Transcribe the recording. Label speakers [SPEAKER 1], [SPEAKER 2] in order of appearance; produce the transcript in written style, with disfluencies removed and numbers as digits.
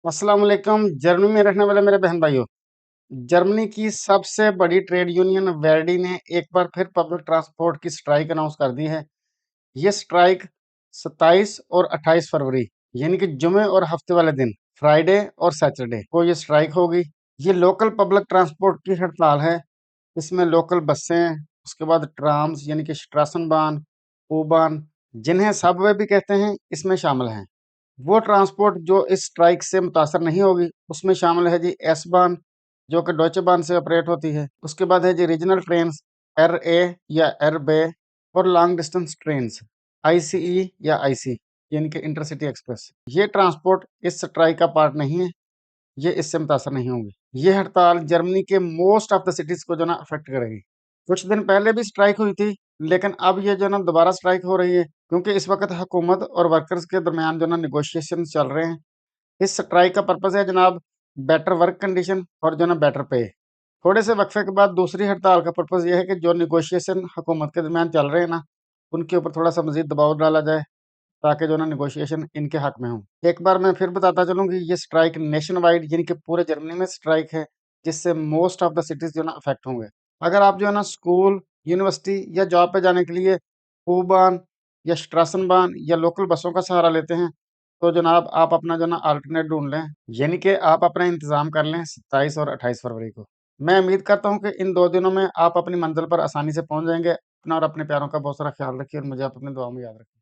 [SPEAKER 1] अस्सलाम वालेकुम। जर्मनी में रहने वाले मेरे बहन भाइयों, जर्मनी की सबसे बड़ी ट्रेड यूनियन वर्डी ने एक बार फिर पब्लिक ट्रांसपोर्ट की स्ट्राइक अनाउंस कर दी है। ये स्ट्राइक 27 और 28 फरवरी यानी कि जुमे और हफ्ते वाले दिन फ्राइडे और सैटरडे को ये स्ट्राइक होगी। ये लोकल पब्लिक ट्रांसपोर्ट की हड़ताल है। इसमें लोकल बसें, उसके बाद ट्राम्स यानी कि स्ट्रासनबान, U-Bahn, जिन्हें सबवे भी कहते हैं, इसमें शामिल हैं। वो ट्रांसपोर्ट जो इस स्ट्राइक से मुतासर नहीं होगी, उसमें शामिल है जी एस-बान, जो कि डॉइचे बान से ऑपरेट होती है। उसके बाद है जी रीजनल ट्रेन्स R-A या R-BE और लॉन्ग डिस्टेंस ट्रेन्स ICE या IC यानी कि इंटरसिटी एक्सप्रेस। ये ट्रांसपोर्ट इस स्ट्राइक का पार्ट नहीं है, ये इससे मुतासर नहीं होंगे। ये हड़ताल जर्मनी के मोस्ट ऑफ द सिटीज़ को जो ना अफेक्ट करेगी। कुछ दिन पहले भी स्ट्राइक हुई थी, लेकिन अब ये जो ना दोबारा स्ट्राइक हो रही है, क्योंकि इस वक़्त हुकूमत और वर्कर्स के दरमियान जो ना नेगोशिएशंस चल रहे हैं। इस स्ट्राइक का पर्पज़ है जनाब बेटर वर्क कंडीशन और जो ना बेटर पे। थोड़े से वक़्फ़े के बाद दूसरी हड़ताल का पर्पज़ ये है कि जो नेगोशिएशन हुकूमत के दरमियान चल रहे हैं ना, उनके ऊपर थोड़ा-सा मज़ीद दबाव डाला जाए, ताकि जो ना नेगोशिएशन इनके हक में हो। एक बार मैं फिर बताता चलूँ कि ये स्ट्राइक नेशन वाइड यानी कि पूरे जर्मनी में स्ट्राइक है, जिससे मोस्ट ऑफ द सिटीज़ जो ना अफेक्ट होंगे। अगर आप जो है ना स्कूल, यूनिवर्सिटी या जॉब पे जाने के लिए U-Bahn या स्ट्रासनबान या लोकल बसों का सहारा लेते हैं, तो जनाब आप अपना जो ना अल्टरनेट ढूँढ लें, यानी कि आप अपना इंतज़ाम कर लें 27 और 28 फरवरी को। मैं उम्मीद करता हूँ कि इन 2 दिनों में आप अपनी मंज़िल पर आसानी से पहुँच जाएँगे। अपना और अपने प्यारों का बहुत सारा ख़्याल रखिए और मुझे आप अपनी दुआओं में याद रखें।